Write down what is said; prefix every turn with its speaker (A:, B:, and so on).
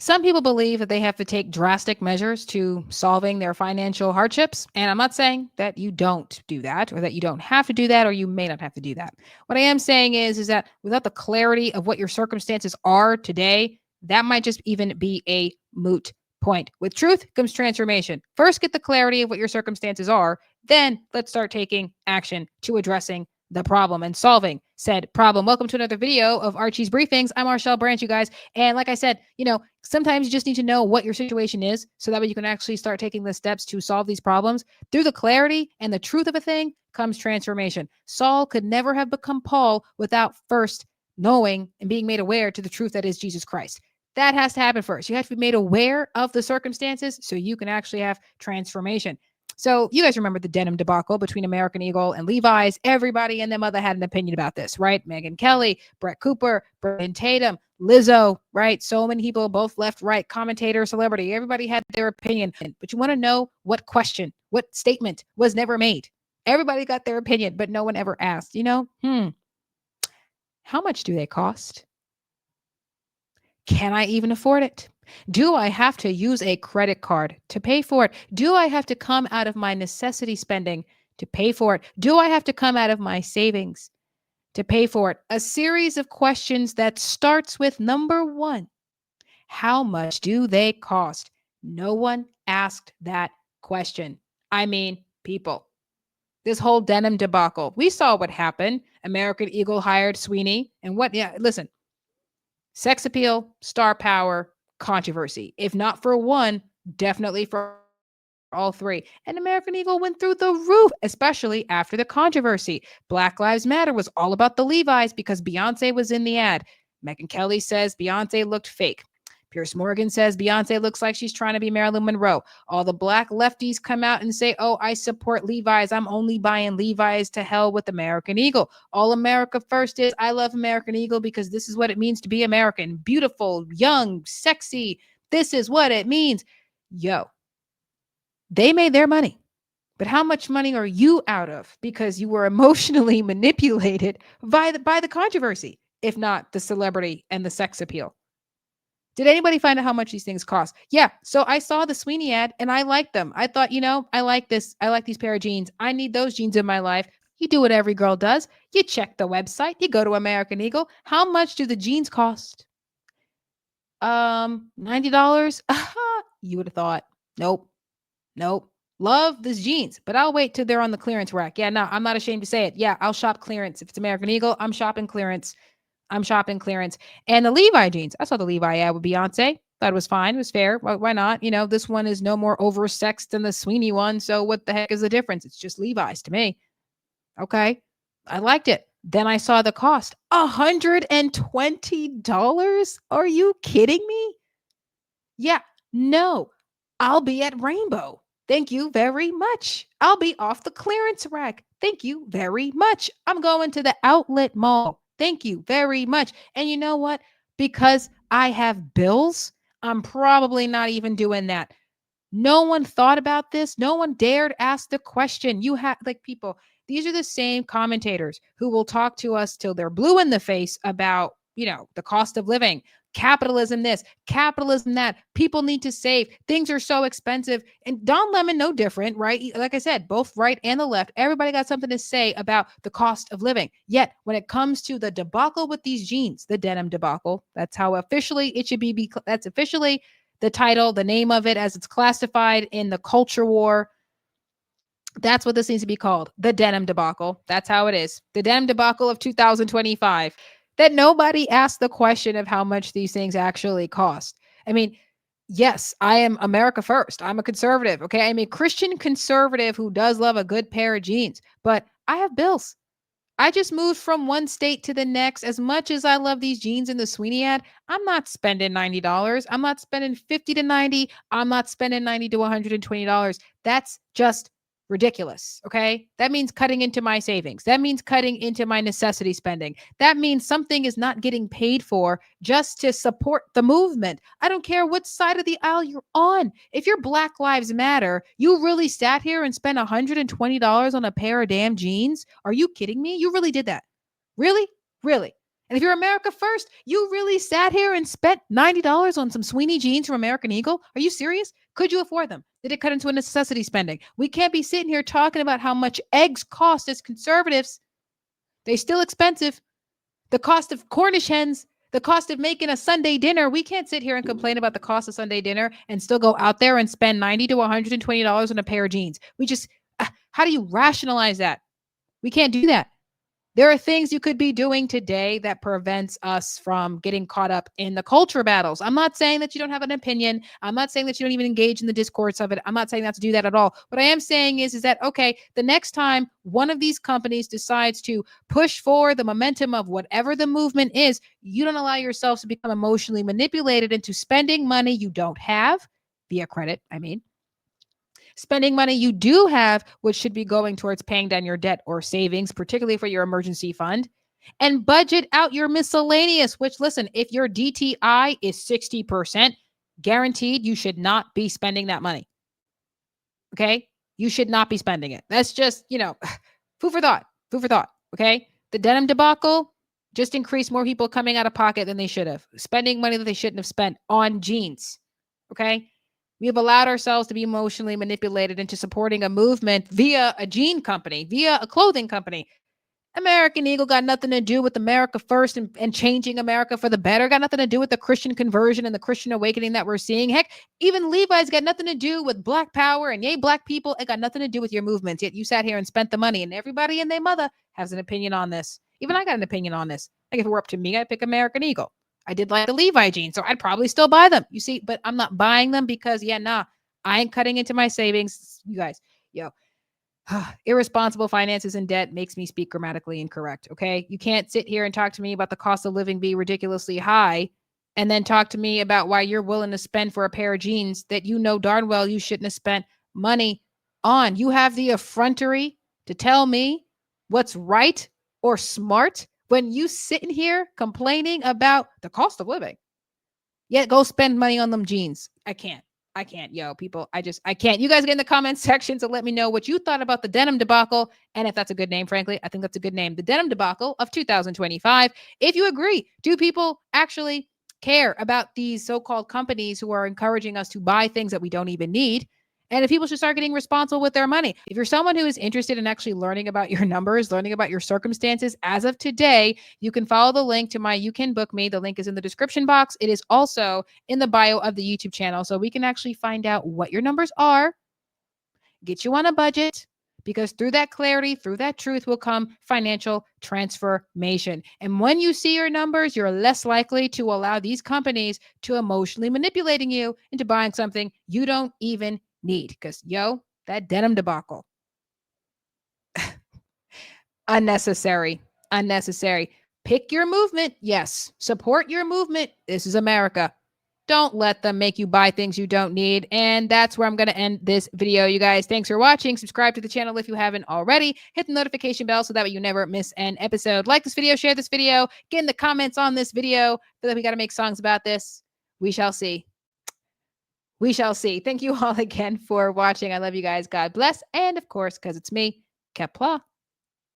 A: Some people believe that they have to take drastic measures to solving their financial hardships. And I'm not saying that you don't do that or that you don't have to do that or you may not have to do that. What I am saying is that without the clarity of what your circumstances are today, that might just even be a moot point. With truth comes transformation. First, get the clarity of what your circumstances are. Then let's start taking action to addressing the problem and solving said problem. Welcome to another video of Archie's Briefings. I'm Marshall Branch, you guys. And like I said, sometimes you just need to know what your situation is so that way you can actually start taking the steps to solve these problems. Through the clarity and the truth of a thing comes transformation. Saul could never have become Paul without first knowing and being made aware to the truth that is Jesus Christ. That has to happen first. You have to be made aware of the circumstances so you can actually have transformation. So you guys remember the denim debacle between American Eagle and Levi's. Everybody and their mother had an opinion about this, right? Megyn Kelly, Brett Cooper, Brandon Tatum, Lizzo, right? So many people, both left, right, commentator, celebrity. Everybody had their opinion. But you want to know what question, what statement was never made? Everybody got their opinion, but no one ever asked, how much do they cost? Can I even afford it? Do I have to use a credit card to pay for it? Do I have to come out of my necessity spending to pay for it? Do I have to come out of my savings to pay for it? A series of questions that starts with number one. How much do they cost? No one asked that question. I mean, people. This whole denim debacle. We saw what happened. American Eagle hired Sweeney. And listen, sex appeal, star power, controversy. If not for one, definitely for all three. And American Eagle went through the roof, especially after the controversy. Black Lives Matter was all about the Levi's because Beyonce was in the ad. Megyn Kelly says Beyonce looked fake. Piers Morgan says Beyonce looks like she's trying to be Marilyn Monroe. All the black lefties come out and say, oh, I support Levi's. I'm only buying Levi's. To hell with American Eagle. All America first is I love American Eagle because this is what it means to be American. Beautiful, young, sexy. This is what it means. Yo, they made their money. But how much money are you out of because you were emotionally manipulated by the controversy, if not the celebrity and the sex appeal? Did anybody find out how much these things cost? Yeah. So I saw the Sweeney ad and I liked them. I thought, I like this. I like these pair of jeans. I need those jeans in my life. You do what every girl does. You check the website. You go to American Eagle. How much do the jeans cost? $90. You would have thought, nope. Love these jeans, but I'll wait till they're on the clearance rack. Yeah, no, I'm not ashamed to say it. Yeah, I'll shop clearance. If it's American Eagle, I'm shopping clearance. And the Levi jeans. I saw the Levi ad with Beyonce. Thought it was fine. It was fair. Why not? This one is no more oversexed than the Sweeney one. So what the heck is the difference? It's just Levi's to me. Okay. I liked it. Then I saw the cost. $120? Are you kidding me? Yeah. No. I'll be at Rainbow. Thank you very much. I'll be off the clearance rack. Thank you very much. I'm going to the outlet mall. Thank you very much. And you know what? Because I have bills, I'm probably not even doing that. No one thought about this. No one dared ask the question. You have people, these are the same commentators who will talk to us till they're blue in the face about, the cost of living, capitalism, this, capitalism, that. People need to save. Things are so expensive. And Don Lemon, no different, right? Like I said, both right and the left, everybody got something to say about the cost of living. Yet when it comes to the debacle with these jeans, the denim debacle, that's how officially it should be. That's officially the title, the name of it as it's classified in the culture war. That's what this needs to be called. The denim debacle. That's how it is. The denim debacle of 2025. That nobody asked the question of how much these things actually cost. I mean, yes, I am America first. I'm a conservative. Okay. I'm a Christian conservative who does love a good pair of jeans, but I have bills. I just moved from one state to the next. As much as I love these jeans in the Sweeney ad, I'm not spending $90. I'm not spending 50 to 90. I'm not spending 90 to $120. That's just ridiculous. Okay. That means cutting into my savings. That means cutting into my necessity spending. That means something is not getting paid for just to support the movement. I don't care what side of the aisle you're on. If your Black Lives Matter, you really sat here and spent $120 on a pair of damn jeans. Are you kidding me? You really did that. Really? Really? And if you're America First, you really sat here and spent $90 on some Sweeney jeans from American Eagle? Are you serious? Could you afford them? Did it cut into a necessity spending? We can't be sitting here talking about how much eggs cost as conservatives. They're still expensive. The cost of Cornish hens, the cost of making a Sunday dinner. We can't sit here and complain about the cost of Sunday dinner and still go out there and spend $90 to $120 on a pair of jeans. How do you rationalize that? We can't do that. There are things you could be doing today that prevents us from getting caught up in the culture battles. I'm not saying that you don't have an opinion. I'm not saying that you don't even engage in the discourse of it. I'm not saying not to do that at all. What I am saying is that, okay, the next time one of these companies decides to push forward the momentum of whatever the movement is, you don't allow yourselves to become emotionally manipulated into spending money you don't have, via credit, I mean. Spending money you do have, which should be going towards paying down your debt or savings, particularly for your emergency fund, and budget out your miscellaneous, which, listen, if your DTI is 60%, guaranteed you should not be spending that money. Okay? You should not be spending it. That's just, food for thought. Food for thought. Okay? The denim debacle just increased more people coming out of pocket than they should have, spending money that they shouldn't have spent on jeans. Okay? We have allowed ourselves to be emotionally manipulated into supporting a movement via a jean company, via a clothing company. American Eagle got nothing to do with America First and changing America for the better. Got nothing to do with the Christian conversion and the Christian awakening that we're seeing. Heck, even Levi's got nothing to do with Black power and yay, Black people. It got nothing to do with your movements. Yet you sat here and spent the money, and everybody and their mother has an opinion on this. Even I got an opinion on this. Like if it were up to me, I'd pick American Eagle. I did like the Levi jeans, so I'd probably still buy them. You see, but I'm not buying them because, I ain't cutting into my savings. You guys, irresponsible finances and debt makes me speak grammatically incorrect. Okay. You can't sit here and talk to me about the cost of living being ridiculously high and then talk to me about why you're willing to spend for a pair of jeans that you know darn well you shouldn't have spent money on. You have the effrontery to tell me what's right or smart when you sitting here complaining about the cost of living. Yet go spend money on them jeans. I can't, people. I can't. You guys get in the comment section to let me know what you thought about the denim debacle. And if that's a good name, frankly, I think that's a good name. The denim debacle of 2025. If you agree, do people actually care about these so-called companies who are encouraging us to buy things that we don't even need? And if people should start getting responsible with their money. If you're someone who is interested in actually learning about your numbers, learning about your circumstances, as of today, you can follow the link to my You Can Book Me. The link is in the description box. It is also in the bio of the YouTube channel. So we can actually find out what your numbers are, get you on a budget, because through that clarity, through that truth will come financial transformation. And when you see your numbers, you're less likely to allow these companies to emotionally manipulating you into buying something you don't even need. Because, that denim debacle. Unnecessary. Pick your movement. Yes. Support your movement. This is America. Don't let them make you buy things you don't need. And that's where I'm going to end this video, you guys. Thanks for watching. Subscribe to the channel if you haven't already. Hit the notification bell so that way you never miss an episode. Like this video, share this video, get in the comments on this video. Feel like we got to make songs about this. We shall see. Thank you all again for watching. I love you guys. God bless. And of course, because it's me, Kepler.